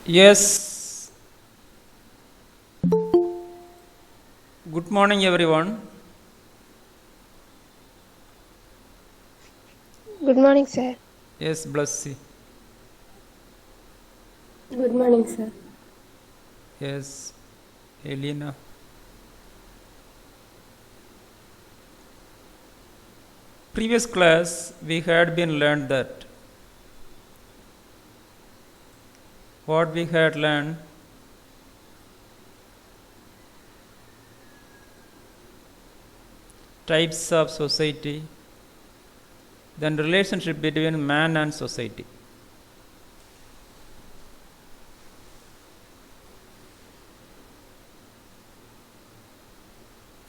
Yes, good morning everyone. Good morning, sir. Yes, bless you. Good morning, sir. Yes, Elena. Previous class we had been learned that what we had learned types of society, then relationship between man and society.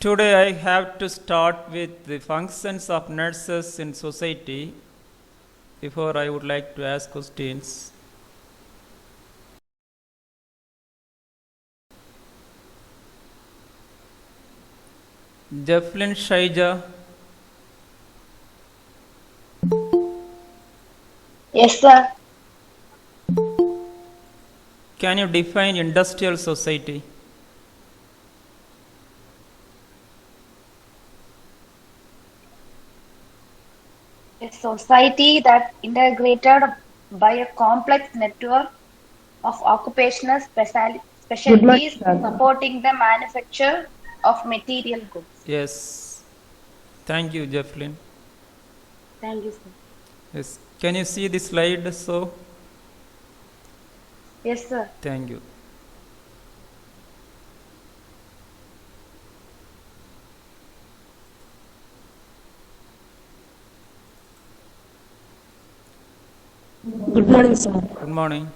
Today I have to start with the functions of nurses in society. Before I would like to ask questions. Jefflin Shaija, Yes, sir. can you define industrial society? A society that integrated by a complex network of occupational Good morning, specialties sir. supporting the manufacture of material goods. Yes. Thank you, Jefflin. Thank you, sir. Yes. Can you see the slide? So, Yes, sir. thank you. Good morning, sir. Good morning.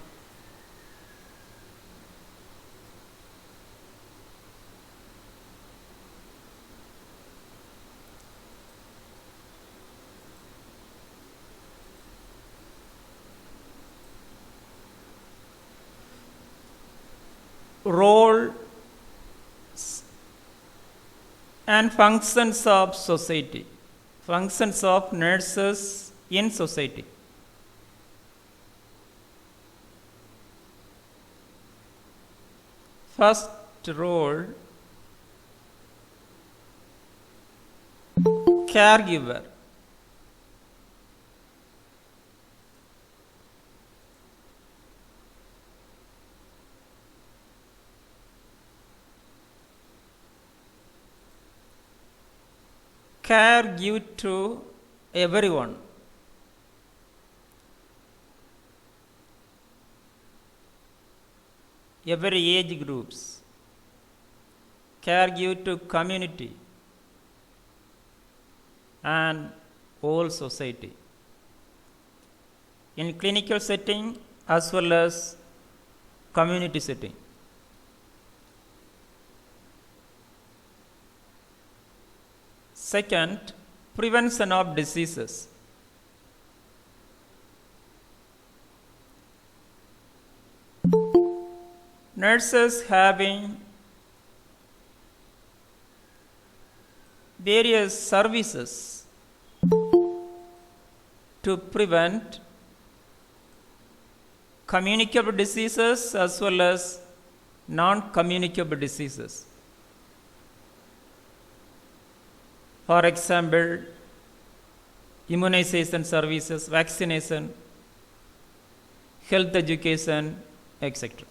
Role and functions of society. Functions of nurses in society. First role, caregiver. Care give to everyone. Every age groups. Care give to community and whole society. In clinical setting as well as community setting. Second, prevention of diseases. Nurses having various services to prevent communicable diseases as well as non-communicable diseases. For example, immunization services, vaccination, health education, etc.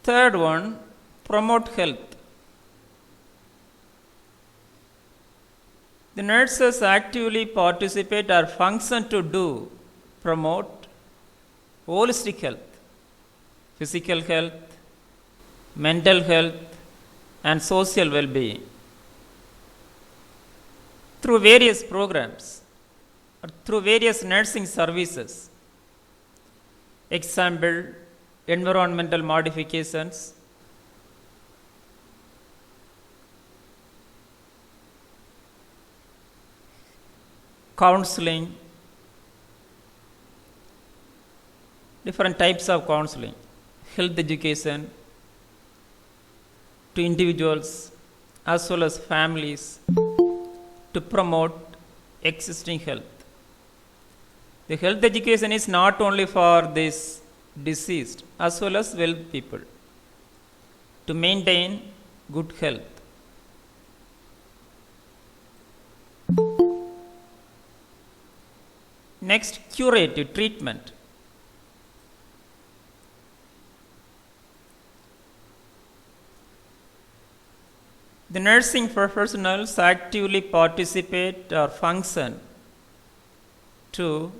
Third one, promote health. The nurses actively participate or function to promote holistic health, physical health, mental health, and social well-being through various programs or through various nursing services. Example, environmental modifications, counseling, different types of counseling, health education to individuals as well as families to promote existing health. The health education is not only for this deceased as well as well people to maintain good health. Next, curative treatment. The nursing professionals actively participate or function to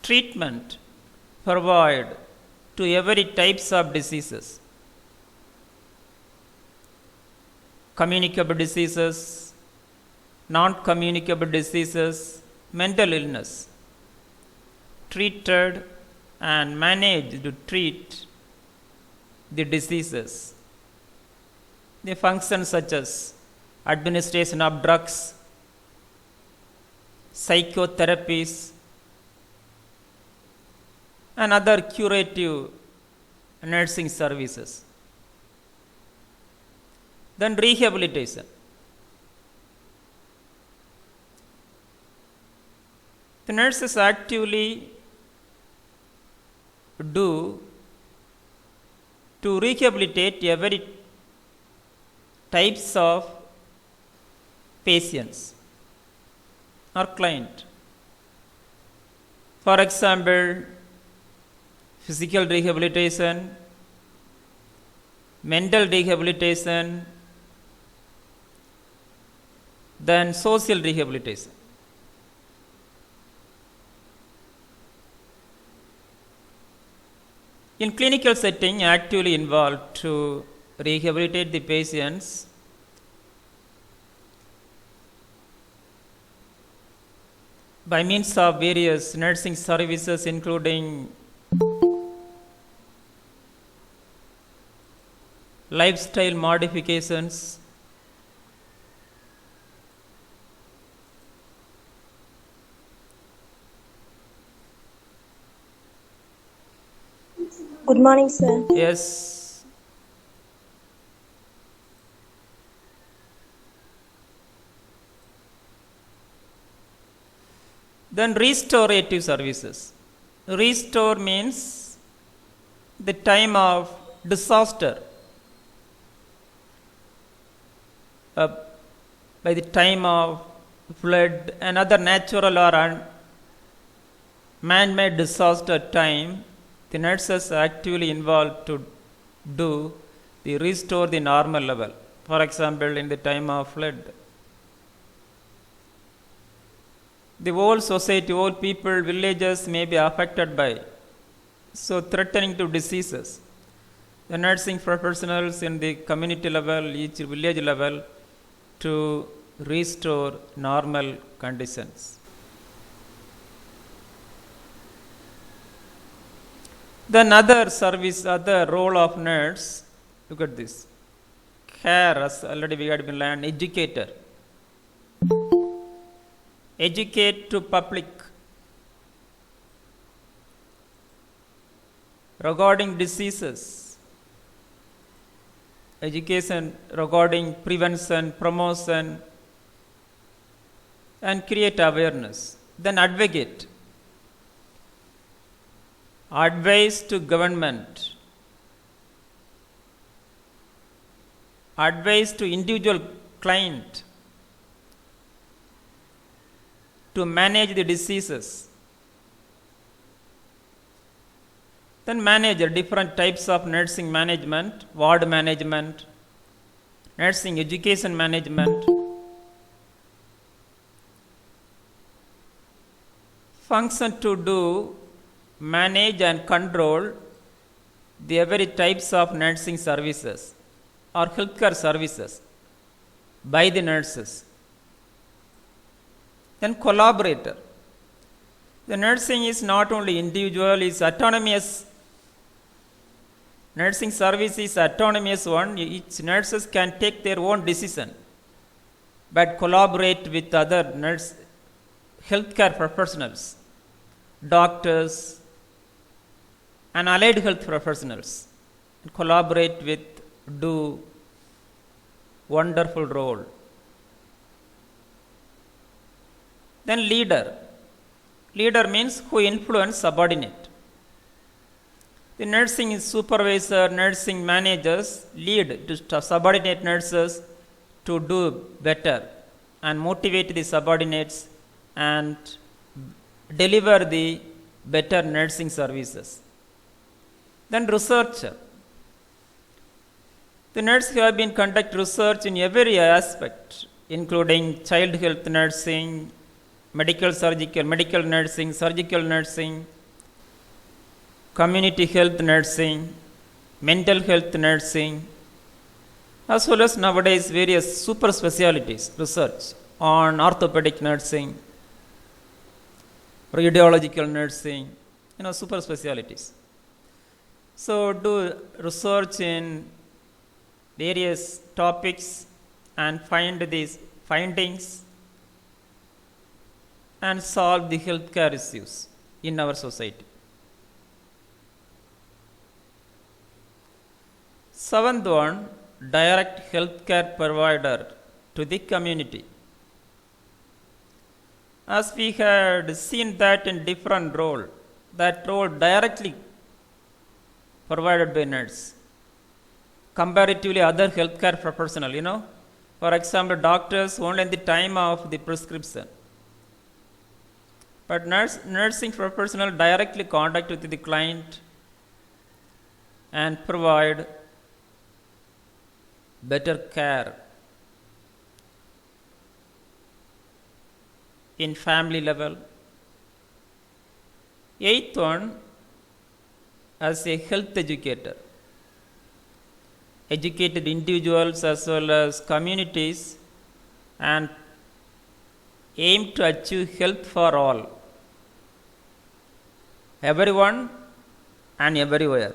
treatment provide to every types of diseases, communicable diseases, non-communicable diseases, mental illness, treated and managed to treat the diseases. The functions such as administration of drugs, psychotherapies, and other curative nursing services. Then rehabilitation. The nurses actively do to rehabilitate every types of patients or client. For example, physical rehabilitation, mental rehabilitation, then social rehabilitation. In clinical setting, actively involved to rehabilitate the patients by means of various nursing services, including lifestyle modifications, Good morning, sir. yes, then restorative services. Restore means the time of disaster. By the time of flood and other natural or man-made disaster time, the nurses are actively involved to do the restore the normal level. For example, in the time of flood, the whole society, whole people, villages may be affected by, so threatening to diseases. The nursing professionals in the community level, each village level, to restore normal conditions. Then other service, other role of nurse, look at this. Care, as already we had been learned, educator. Educate to public regarding diseases. Education regarding prevention, promotion, and create awareness. Then advocate. Advice to government. Advice to individual client to manage the diseases. Then manage different types of nursing management, ward management, nursing education management. Function to do, manage and control the every types of nursing services or healthcare services by the nurses. Then collaborator. The nursing is not only individual, is autonomous. Nursing service is autonomous one. Each nurses can take their own decision, but collaborate with other nurse, healthcare professionals, doctors, and allied health professionals, and collaborate with, do wonderful role. Then leader. Leader means who influence subordinate. The nursing supervisor, nursing managers lead to subordinate nurses to do better and motivate the subordinates and deliver the better nursing services. Then researcher. The nurses have been conduct research in every aspect, including child health nursing, medical nursing, surgical nursing, community health nursing, mental health nursing, as well as nowadays various super specialties research on orthopedic nursing, radiological nursing, super specialties. So do research in various topics and find these findings and solve the healthcare issues in our society. Seventh one, direct healthcare provider to the community. As we had seen that in different role, that role directly provided by nurse, comparatively other healthcare professional, for example, doctors only in the time of the prescription. But nursing professional directly contact with the client and provide better care in family level. Eighth one, as a health educator, educated individuals as well as communities and aim to achieve health for all, everyone and everywhere.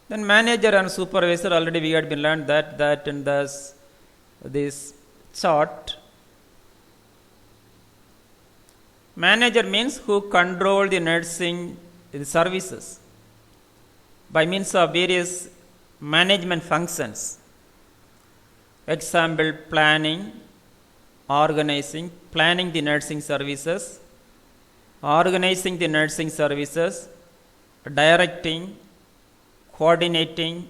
Then manager and supervisor, already we had been learned that in this chart. Manager means who control the nursing services by means of various management functions. Example, planning the nursing services, organizing the nursing services, directing, coordinating,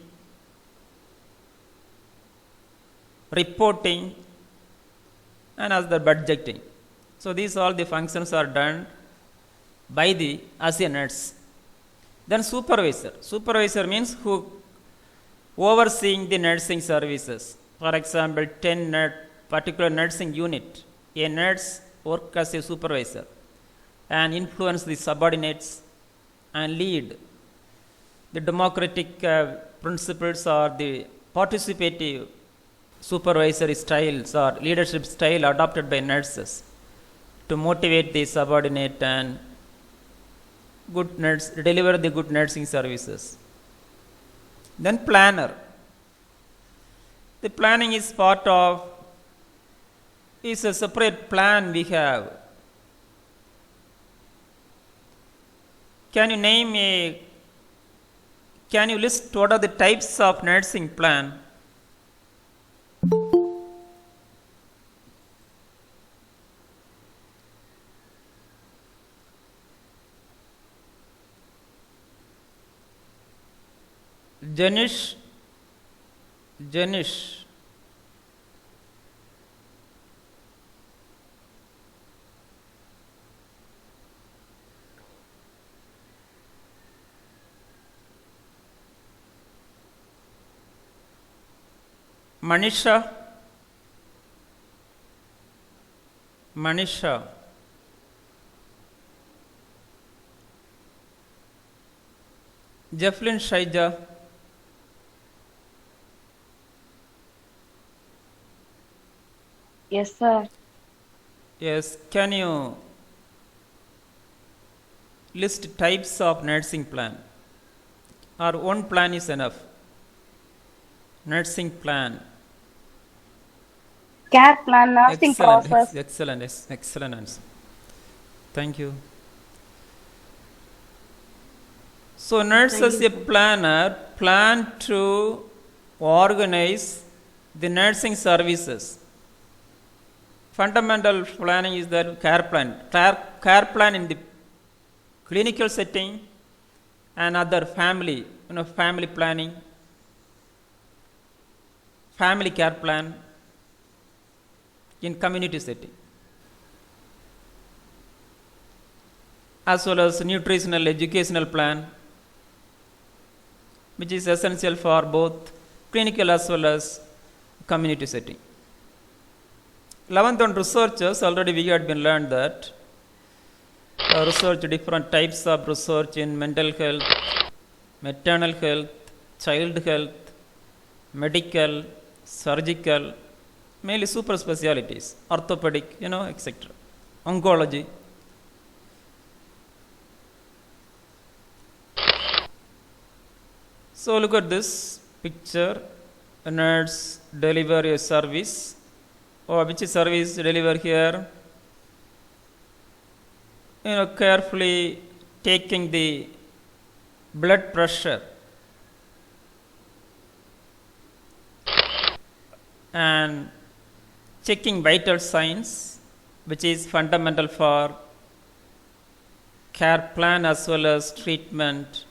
reporting, and as the budgeting. So these all the functions are done by as a nurse. Then supervisor means who overseeing the nursing services. For example, 10 particular nursing unit, a nurse work as a supervisor and influence the subordinates and lead the democratic principles or the participative supervisory styles or leadership style adopted by nurses to motivate the subordinate and deliver the good nursing services. Then planner. The planning is is a separate plan we have. Can you list what are the types of nursing plan? Janish. Manisha. Jefflin Shaija. Yes, sir. Yes, can you list types of nursing plan? Or one plan is enough? Nursing plan. Care plan, nursing process. Excellent answer. Thank you. So nurse as a planner plan to organize the nursing services fundamental planning is that care plan. Care plan in the clinical setting and other family, family planning, family care plan in community setting, as well as nutritional educational plan, which is essential for both clinical as well as community setting. 11th on researchers, already we had been learned that research, different types of research in mental health, maternal health, child health, medical, surgical, mainly super specialties, orthopedic, etc. Oncology. So look at this picture. A nurse deliver a service. Or which service deliver here? Carefully taking the blood pressure and checking vital signs, which is fundamental for care plan as well as treatment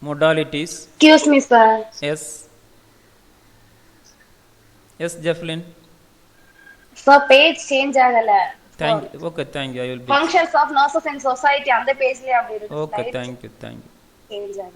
modalities. Excuse me, sir. Yes. Yes, Jefflin. So page change agala. Thank you. Okay, thank you. I will be. Functions of nurses in society on the page le apdi irukku. Okay, thank you. Change agala.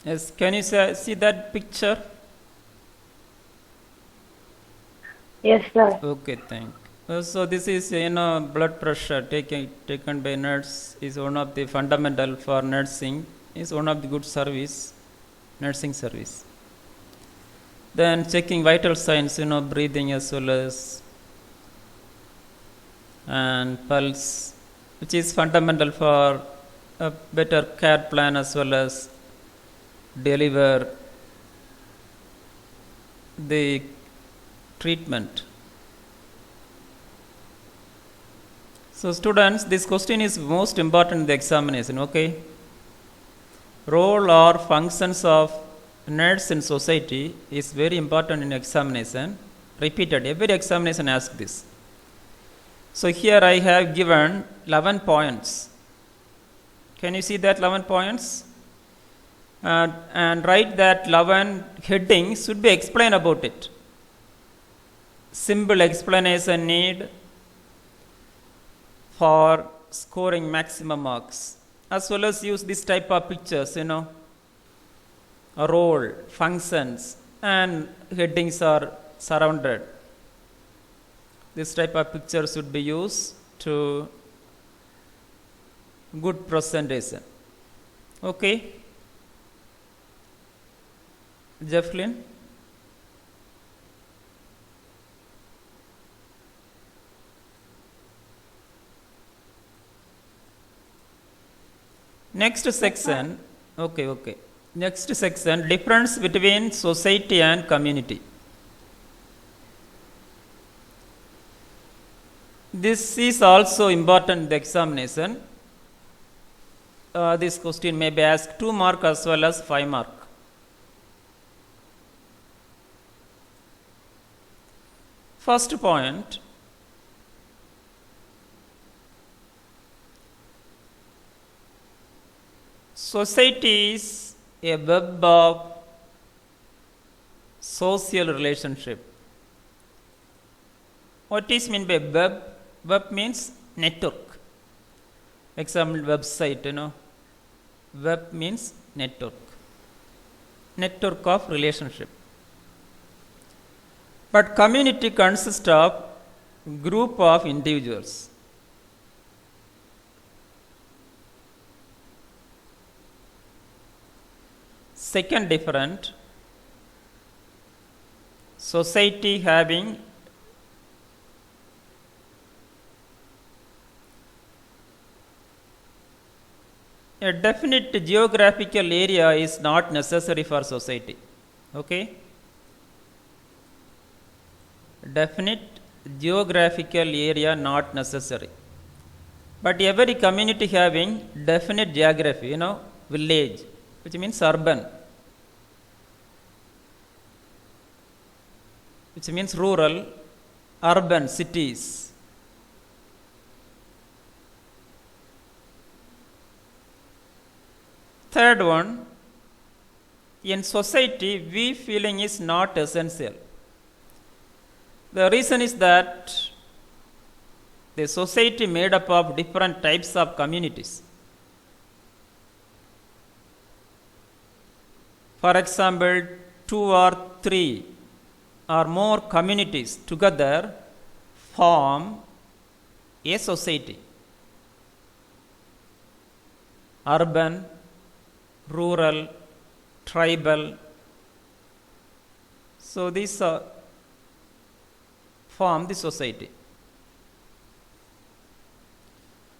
Yes, can you see that picture? Yes, sir. Okay, thank you. So this is blood pressure taken by nurse is one of the fundamental for nursing, is one of the good service, nursing service. Then checking vital signs, breathing as well as and pulse, which is fundamental for a better care plan as well as deliver the treatment. So students, this question is most important in the examination, okay? Role or functions of nurse in society is very important in examination. Repeated, every examination asks this. So here I have given 11 points. Can you see that 11 points? And write that 11 headings should be explained about it. Simple explanation need for scoring maximum marks, as well as use this type of pictures, a role, functions, and headings are surrounded. This type of picture should be used to good presentation. Okay, Jefflin. Next section, okay. Next section, difference between society and community. This is also important in the examination. This question may be asked 2 mark as well as 5 mark. First point, society is a web of social relationship. What is meant by web? Web means network. Example, website, web means network. Network of relationship. But community consists of group of individuals. Second different, society having a definite geographical area is not necessary for society. Okay? Definite geographical area not necessary. But every community having definite geography, village, which means urban, which means rural, urban, cities. Third one, in society, we feeling is not essential. The reason is that the society made up of different types of communities. For example, 2 or 3 or more communities together form a society. Urban, rural, tribal. So these form the society.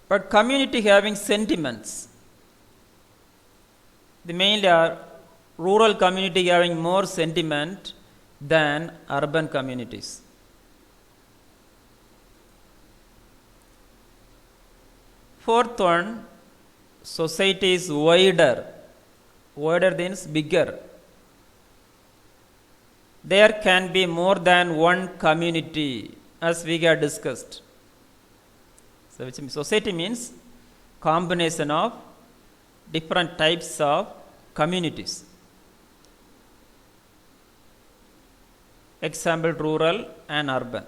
But community having sentiments, the mainly are rural community having more sentiment than urban communities. Fourth one, society is wider. Wider means bigger. There can be more than one community, as we have discussed. So which means society means combination of different types of communities. Example, rural and urban.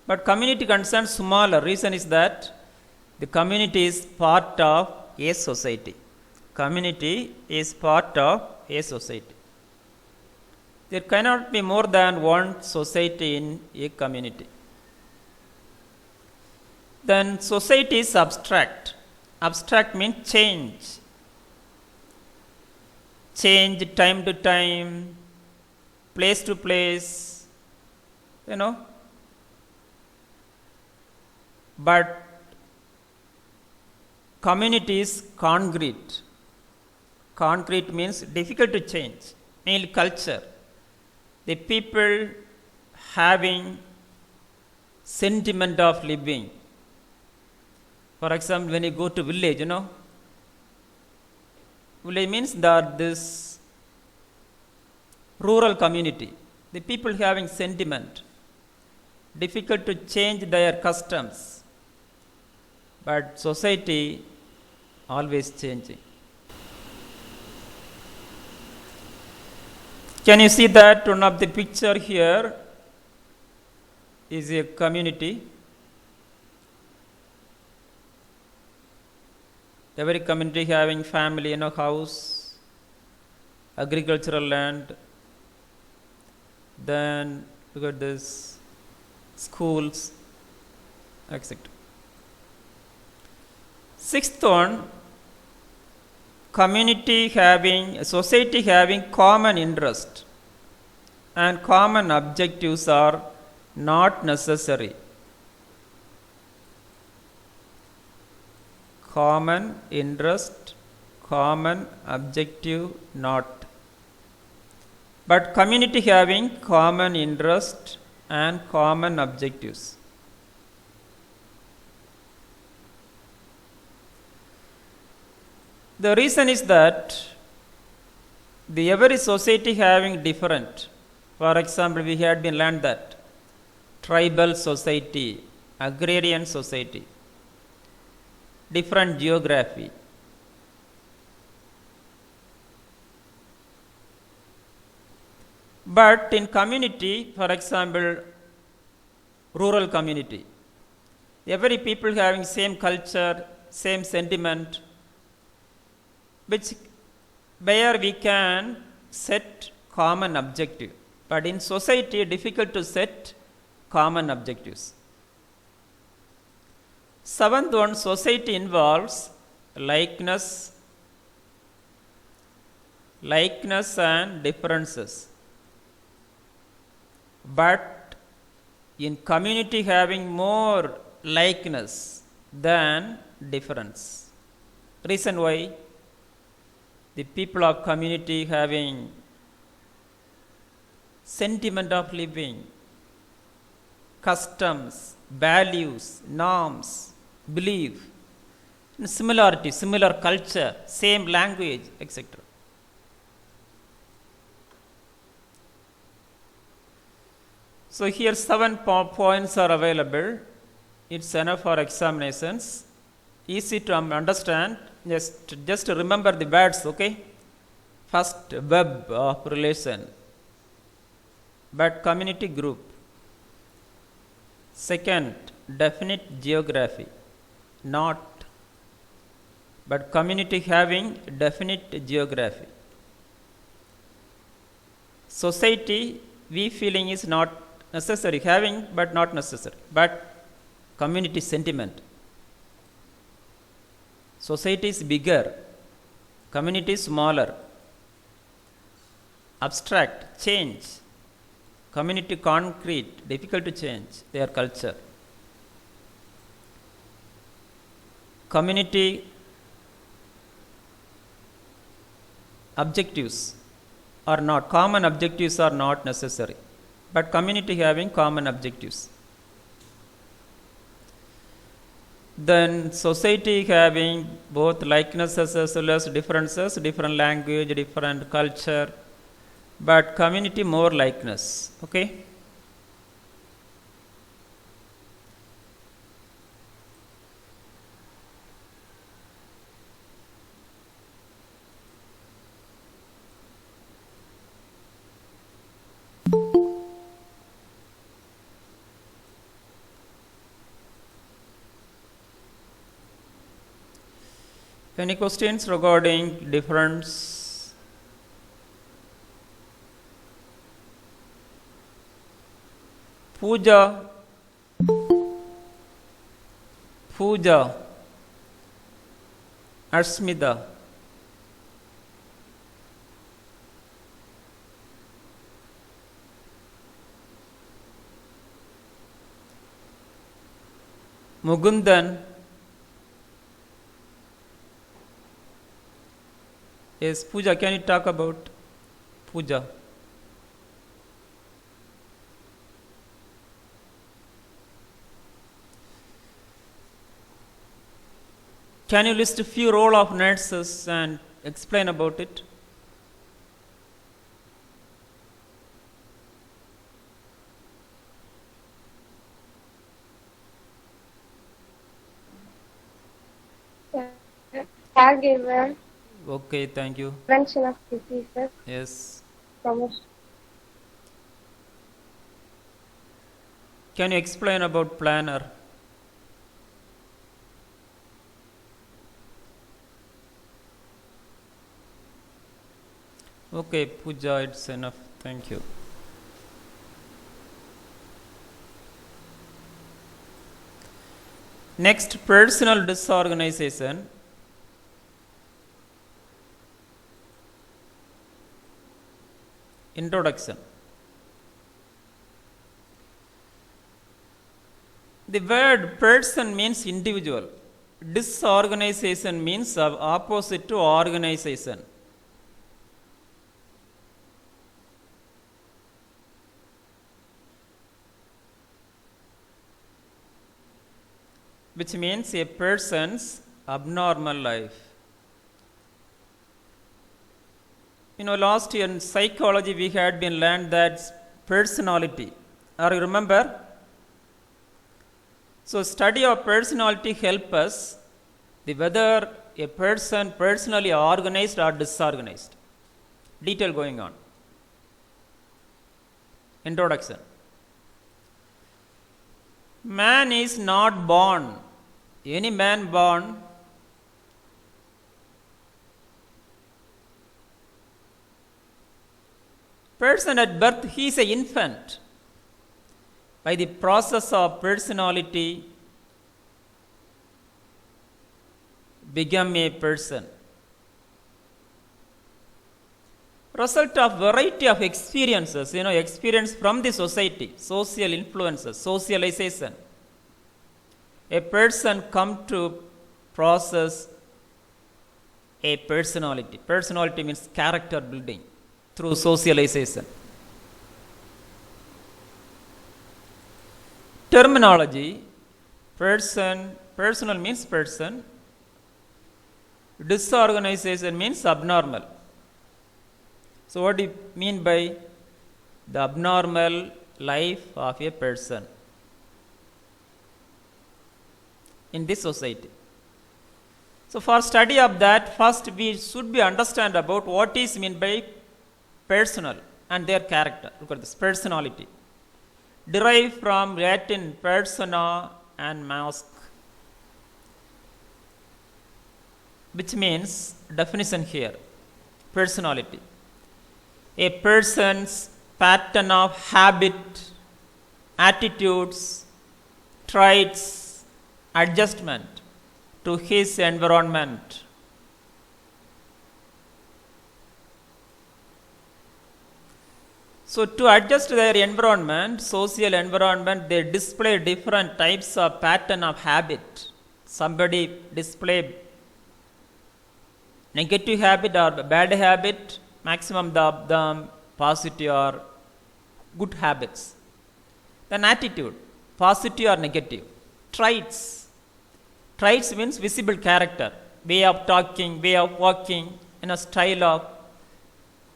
But community concerns smaller. Reason is that the community is part of a society. Community is part of a society. There cannot be more than one society in a community. Then society is abstract. Abstract means change. Change time to time, place to place, But community is concrete. Concrete means difficult to change, mainly culture. The people having sentiment of living. For example, when you go to village, village means that this rural community, the people having sentiment, difficult to change their customs, but society always changing. Can you see that one of the picture here is a community. Every community having family, house, agricultural land. Then look at this, schools, etc. Sixth one, society having common interest and common objectives are not necessary. Common interest, common objective not. But community having common interest and common objectives. The reason is that every society having different. For example, we had been learned that tribal society, agrarian society, different geography. But in community, for example, rural community, Every people having same culture, same sentiment, which where we can set common objective. But in society, difficult to set common objectives. Seventh one, society involves likeness and differences. But in community having more likeness than difference. Reason why? The people of community having sentiment of living, customs, values, norms, belief, similarity, similar culture, same language, etc. So here 7 points are available. It's enough for examinations. Easy to understand. Just remember the words, okay? First, web of relation, but community group. Second, definite geography, not, but community having definite geography. Society, we feeling is not necessary, having but not necessary, but community sentiment. Society is bigger, community is smaller. Abstract, change. Community concrete, difficult to change their culture. Community objectives are not, common objectives are not necessary, but community having common objectives. Then society having both likenesses as well as differences, different language, different culture, but community more likeness, okay? Any questions regarding difference? Puja, Ashmita, Mugundan. Yes, Puja, can you talk about Puja? Can you list a few role of nurses and explain about it? Caregiver, Okay, thank you. prevention of diseases, Yes. promotion. Can you explain about planner? Okay, Puja, it's enough. Thank you. Next, personal disorganization. Introduction. The word person means individual. Disorganization means opposite to organization. Which means a person's abnormal life. Last year in psychology we had been learned that personality. Are you remember? So study of personality help us whether a person personally organized or disorganized. Detail going on. Introduction. Man is not born. Any man born person at birth, he is an infant. By the process of personality, become a person. Result of variety of experiences, experience from the society, social influences, socialization. A person come to process a personality. Personality means character building through socialization. Terminology, personal means person. Disorganization means abnormal. So what do you mean by the abnormal life of a person in this society? So for study of that, first we should be understand about what is meant by personal and their character. Look at this, personality. Derived from Latin persona and mask, which means, definition here, personality. A person's pattern of habit, attitudes, traits, adjustment to his environment. So to adjust their environment, social environment, they display different types of pattern of habit. Somebody display negative habit or bad habit, maximum of them positive or good habits. Then attitude, positive or negative. Traits. Traits means visible character, way of talking, way of walking, style of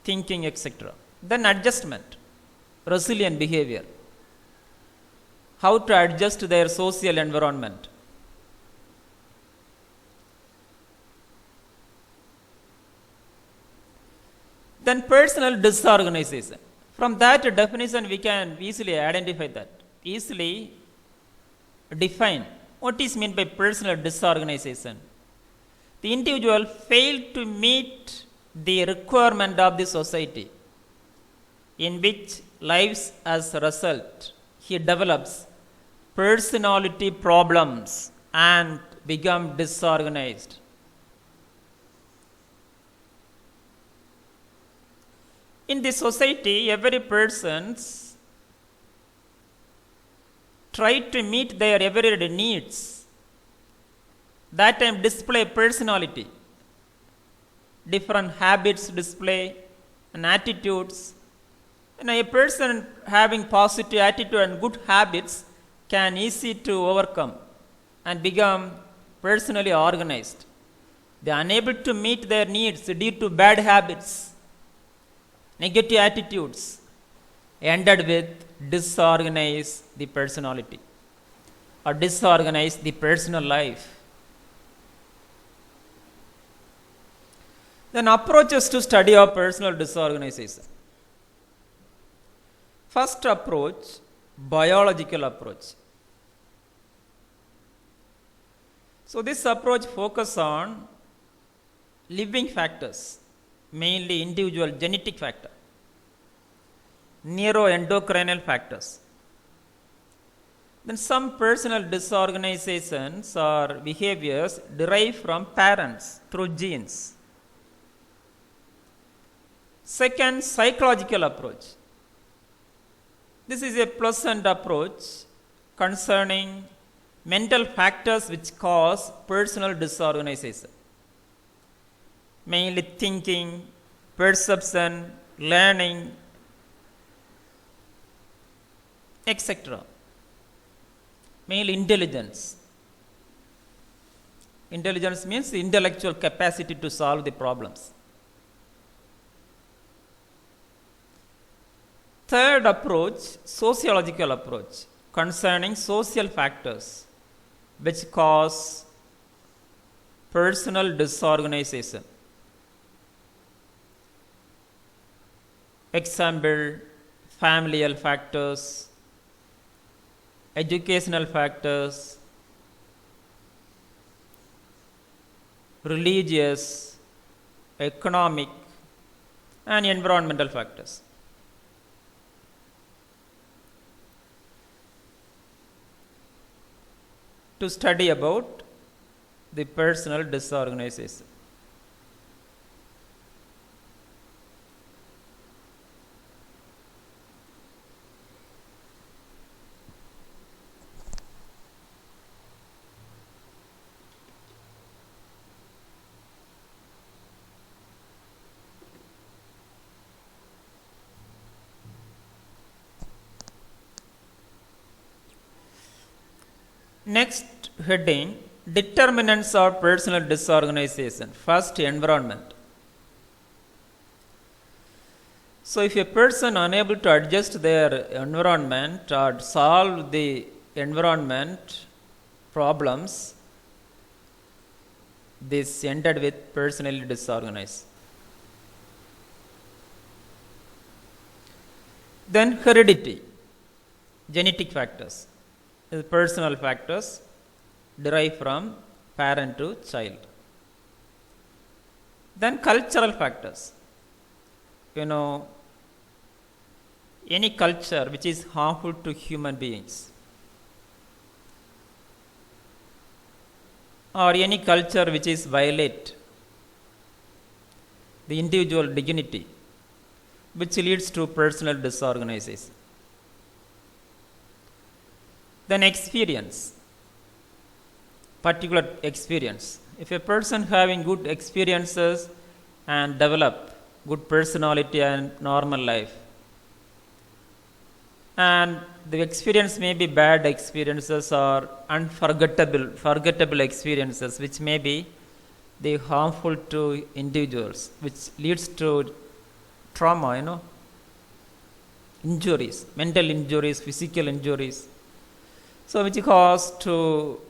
thinking, etc. Then adjustment, resilient behavior. How to adjust their social environment. Then personal disorganization. From that definition, we can easily identify that, easily define what is meant by personal disorganization. The individual failed to meet the requirement of the society, in which lives as a result. He develops personality problems and become disorganized. In this society, every person try to meet their everyday needs. That time display personality. Different habits display and attitudes. A person having positive attitude and good habits can easy to overcome and become personally organized. They are unable to meet their needs due to bad habits, negative attitudes, ended with disorganize the personality or disorganize the personal life. Then approaches to study of personal disorganization. First approach, biological approach. So this approach focuses on living factors, mainly individual genetic factor, neuroendocrinal factors. Then some personal disorganizations or behaviors derive from parents through genes. Second, psychological approach. This is a pleasant approach concerning mental factors which cause personal disorganization, mainly thinking, perception, learning, etc. Mainly intelligence. Intelligence means the intellectual capacity to solve the problems. Third approach, sociological approach concerning social factors which cause personal disorganization. Example, familial factors, educational factors, religious, economic, and environmental factors. To study about the personal disorganization. Next heading, determinants of personal disorganization. First, environment. So, if a person unable to adjust their environment or solve the environment problems, this ended with personally disorganized. Then heredity, genetic factors. The personal factors derived from parent to child. Then cultural factors. Any culture which is harmful to human beings, or any culture which is violate the individual dignity, which leads to personal disorganization. Then experience, particular experience. If a person having good experiences and develop good personality and normal life, and the experience may be bad experiences or forgettable experiences, which may be the harmful to individuals, which leads to trauma, injuries, mental injuries, physical injuries. So, which cause to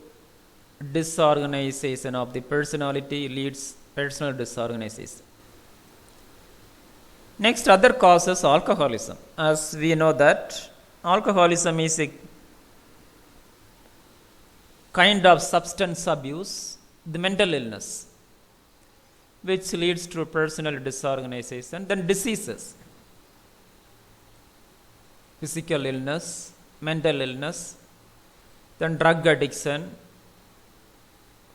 disorganization of the personality, leads personal disorganization. Next, other causes, alcoholism. As we know that alcoholism is a kind of substance abuse, the mental illness, which leads to personal disorganization. Then diseases, physical illness, mental illness, then drug addiction,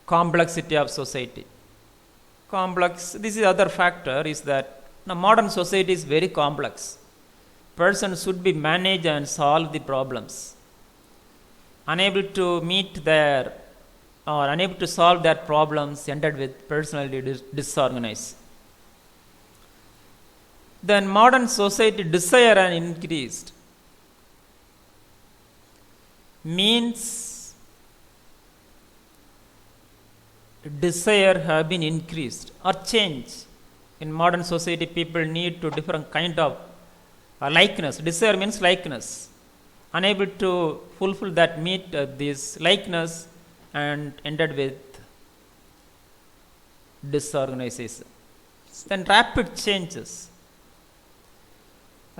complexity of society. This is other factor, is that now modern society is very complex. Person should be managed and solve the problems. Unable to meet their or unable to solve their problems ended with personally disorganized. Then modern society desire and increased, means desire have been increased or changed. In modern society, people need to different kind of likeness. Desire means likeness. Unable to fulfill that, meet this likeness, and ended with disorganization. Then rapid changes.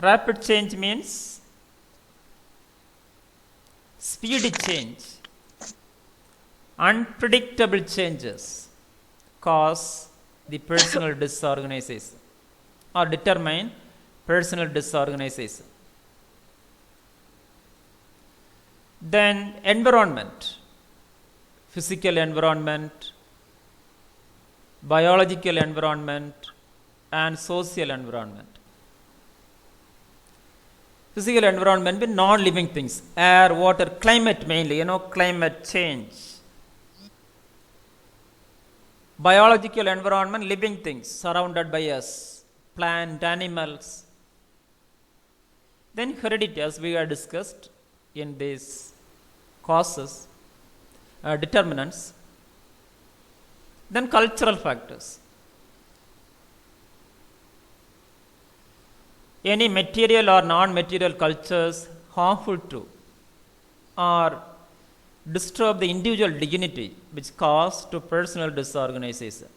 Rapid change means speedy change. Unpredictable changes cause the personal disorganization or determine personal disorganization. Then environment, physical environment, biological environment, and social environment. Physical environment with non-living things, air, water, climate mainly, climate change. Biological environment, living things surrounded by us, plant, animals. Then heredity, as we have discussed in these causes, determinants. Then cultural factors. Any material or non-material cultures harmful to or disturb the individual dignity, which cause to personal disorganization.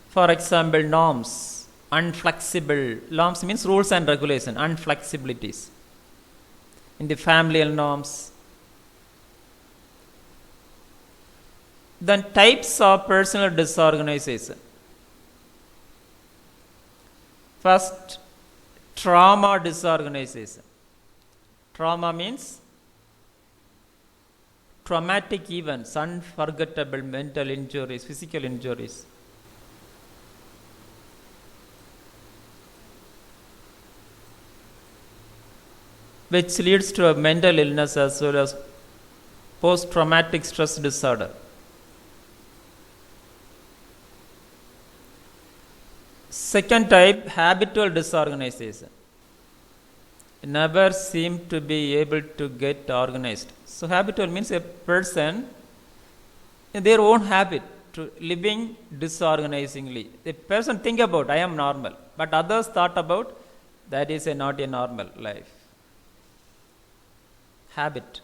For example, norms, unflexible. Norms means rules and regulation, unflexibilities in the familial norms. Then types of personal disorganization. First, trauma disorganization. Trauma means traumatic events, unforgettable mental injuries, physical injuries. Which leads to a mental illness as well as post-traumatic stress disorder. Second type, habitual disorganization. Never seem to be able to get organized. So habitual means a person in their own habit to living disorganizingly. The person think about I am normal, but others thought about that is not a normal life. Habit.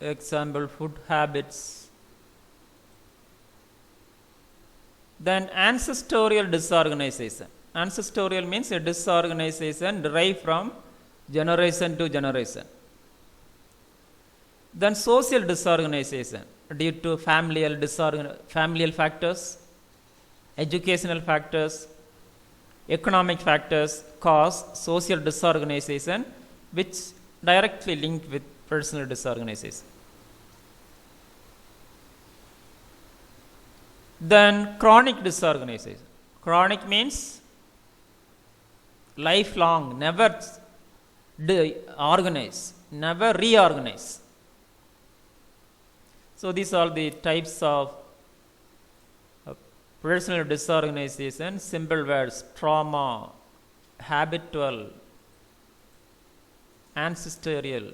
Example, food habits. Then ancestorial disorganization. Ancestorial means a disorganization derived from generation to generation. Then social disorganization due to familial factors, educational factors, economic factors cause social disorganization, which directly linked with personal disorganization. Then chronic disorganization. Chronic means lifelong, never organize, never reorganize. So these are the types of personal disorganization. Simple words: trauma, habitual, ancestral,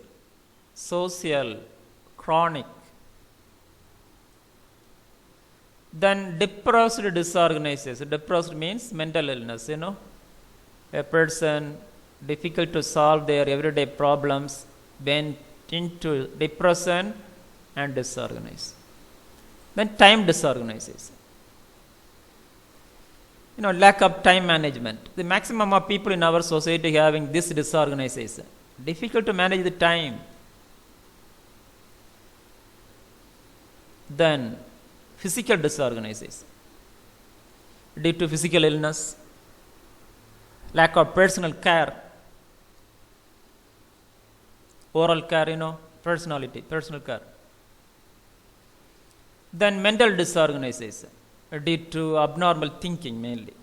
social, chronic. Then depressed disorganization. Depressed means mental illness, a person difficult to solve their everyday problems, went into depression and disorganized. Then time disorganization. Lack of time management. The maximum of people in our society having this disorganization. Difficult to manage the time. Then physical disorganization due to physical illness, lack of personal care, oral care, personal care. Then mental disorganization due to abnormal thinking, mainly,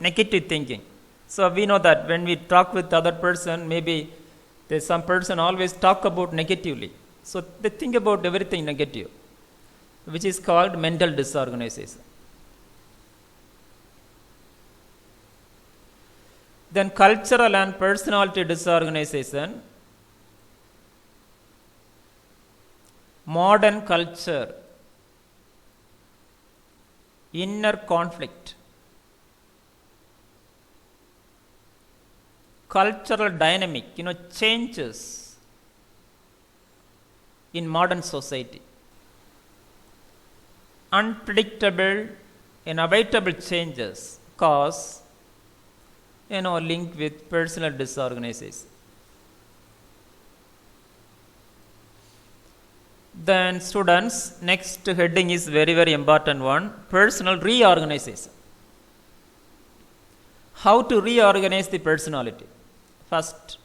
negative thinking. So we know that when we talk with other person, maybe there's some person always talk about negatively. So they think about everything negative, which is called mental disorganization. Then cultural and personality disorganization. Modern culture, inner conflict, cultural dynamic, changes in modern society. Unpredictable, inevitable changes cause, link with personal disorganization. Then students, next heading is very, very important one, personal reorganization. How to reorganize the personality? First,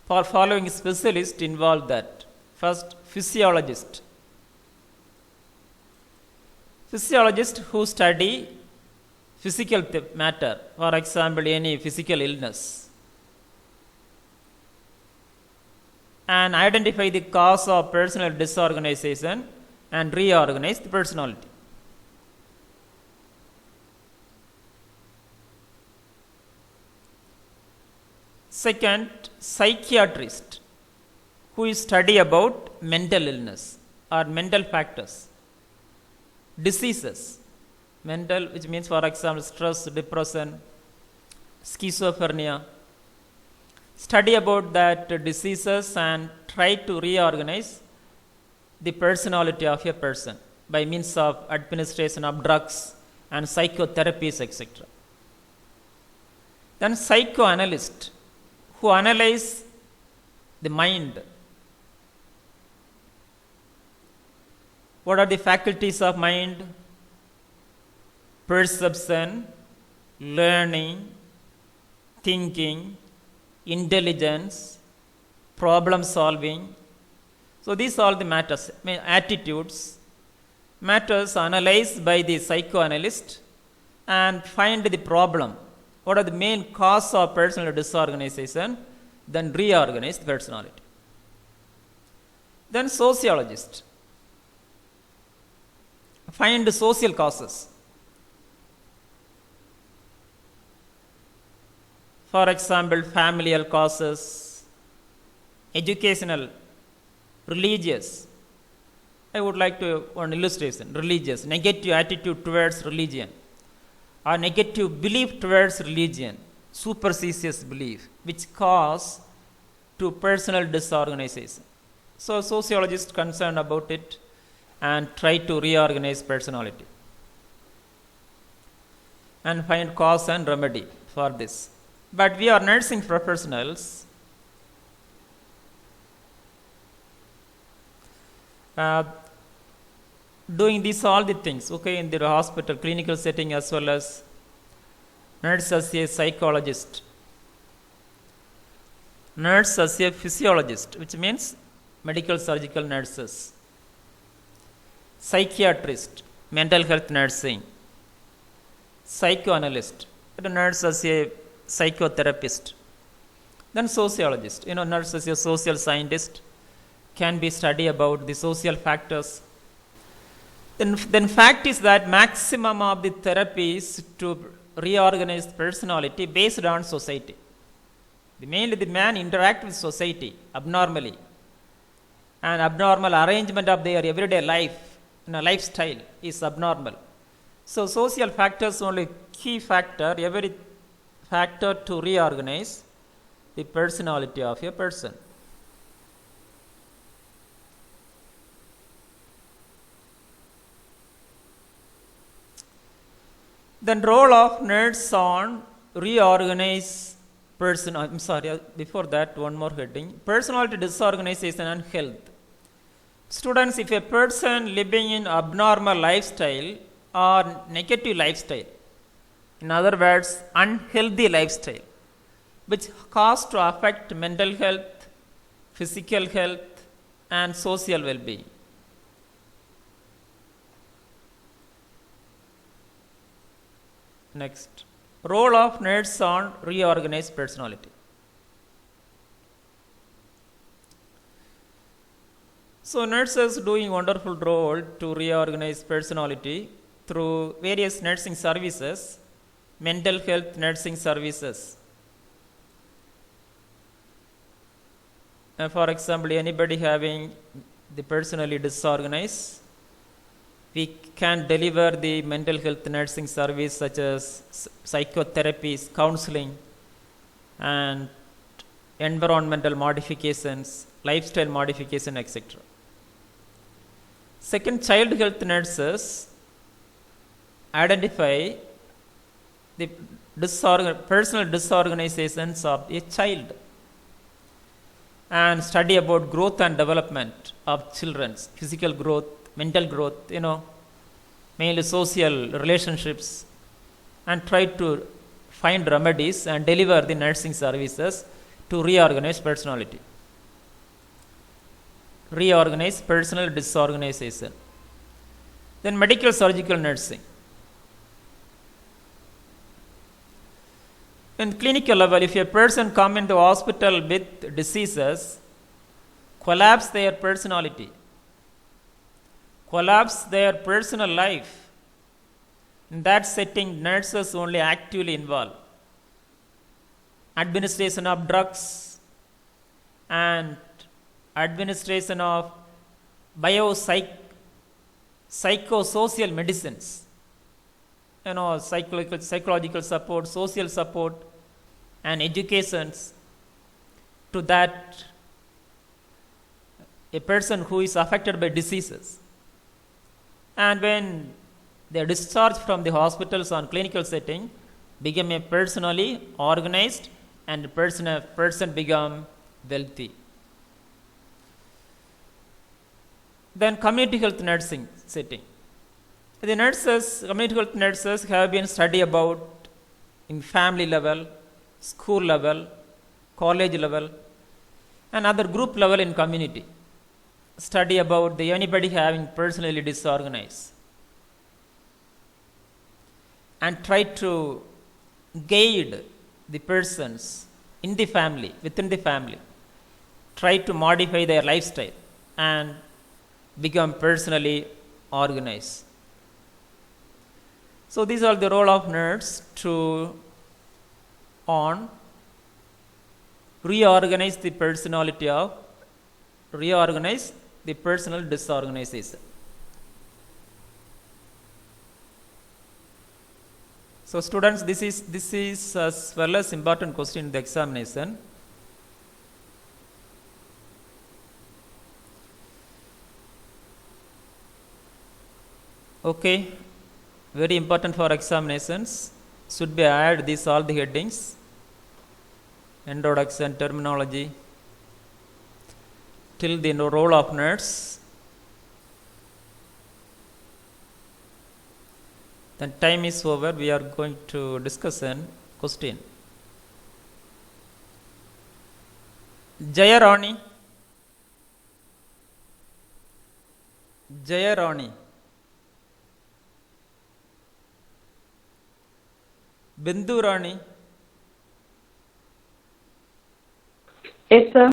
for following specialists involve that. First, physiologist. Physiologists who study physical matter, for example, any physical illness, and identify the cause of personal disorganization and reorganize the personality. Second, psychiatrist who study about mental illness or mental factors, diseases, mental, which means, for example, stress, depression, schizophrenia. Study about that diseases and try to reorganize the personality of a person by means of administration of drugs and psychotherapies, etc. Then psychoanalyst who analyze the mind. What are the faculties of mind? Perception, learning, thinking, intelligence, problem solving. So these are the matters, attitudes, matters analyzed by the psychoanalyst and find the problem. What are the main cause of personal disorganization? Then reorganize the personality. Then sociologist find the social causes. For example, familial causes, educational, religious. I would like to one illustration. Religious, negative attitude towards religion, or negative belief towards religion, superstitious belief, which cause to personal disorganization. So sociologists concerned about it and try to reorganize personality and find cause and remedy for this. But we are nursing professionals. Doing these all the things, okay, in the hospital, clinical setting, as well as nurse as a psychologist, nurse as a physiologist, which means medical surgical nurses, psychiatrist, mental health nursing, psychoanalyst, nurse as a psychotherapist, then sociologist, nurse as a social scientist, can be study about the social factors. Then fact is that maximum of the therapies to reorganize personality based on society. Mainly the man interact with society abnormally, and abnormal arrangement of their everyday life, lifestyle is abnormal. So social factors only key factor, every factor to reorganize the personality of a person. Then role of nurse on reorganize person. I'm sorry, before that one more heading, personality disorganization and health. Students, if a person living in abnormal lifestyle or negative lifestyle, in other words unhealthy lifestyle, which cause to affect mental health, physical health and social well-being. Next, role of nurse on reorganized personality. So nurses doing wonderful role to reorganize personality through various nursing services, mental health nursing services. For example, anybody having the personally disorganized, we can deliver the mental health nursing service such as psychotherapies, counseling, and environmental modifications, lifestyle modification, etc. Second, child health nurses identify the personal disorganizations of a child and study about growth and development of children's physical growth, mental growth, mainly social relationships, and try to find remedies and deliver the nursing services to reorganize personality. Reorganize personal disorganization. Then medical surgical nursing. In clinical level, if a person come into hospital with diseases, collapse their personality, collapse their personal life, in that setting, nurses only actively involved. Administration of drugs and administration of psychosocial medicines, psychological support, social support, and educations to that a person who is affected by diseases. And when they are discharged from the hospitals on clinical setting, become a personally organized and person become wealthy. Then community health nursing setting. The community health nurses have been studied about in family level, school level, college level, and other group level in community. Study about anybody having personally disorganized, and try to guide the persons in the family, within the family, try to modify their lifestyle and become personally organized. So these are the role of nurse to reorganize the personal disorganization. So students, this is as well as important question in the examination. Okay, very important for examinations. Should be add these all the headings: introduction, terminology, till the role of nurse. Then time is over. We are going to discuss an question. Jaya Rani. Bindu Rani. Yes, sir.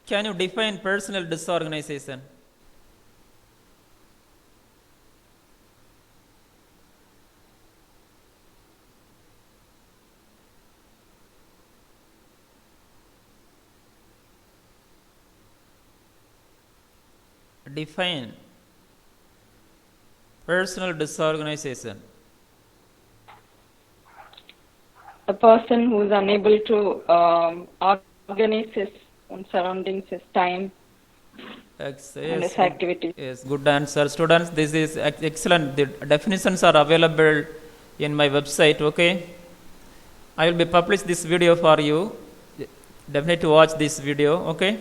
Can you define personal disorganization? Define personal disorganization. A person who is unable to organize his own surroundings, his time, and his activities. Yes, good answer. Students, this is excellent. The definitions are available in my website. Okay, I will be publish this video for you. Definitely watch this video. Okay,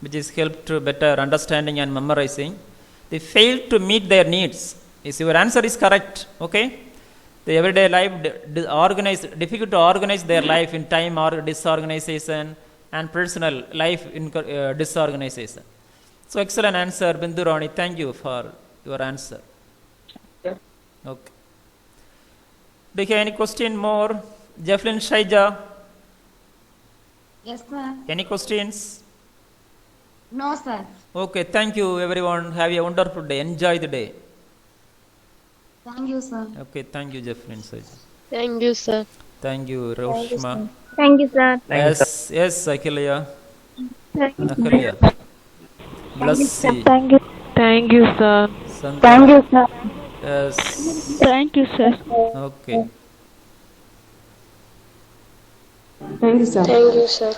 which is help to better understanding and memorizing. They fail to meet their needs. If your answer is correct, okay, the everyday life difficult to organize their life in time or disorganization, and personal life in disorganization. So excellent answer, Bindu Rani. Thank you for your answer. Yeah. Okay. Do you have any question more? Jefflin Shaija, Yes, sir. any questions? No, sir. Okay, thank you everyone. Have a wonderful day. Enjoy the day. Thank you, sir. Okay, thank you, Jefflin Shaija. Thank you, sir. Thank you, Roshma. Thank you, sir. Yes, Akilya. Thank you. Akilya. Bless you. Thank you. Thank you, sir. Sangha. Thank you, sir. Yes. Thank you, sir. Okay. Thank you, sir. Thank you, sir.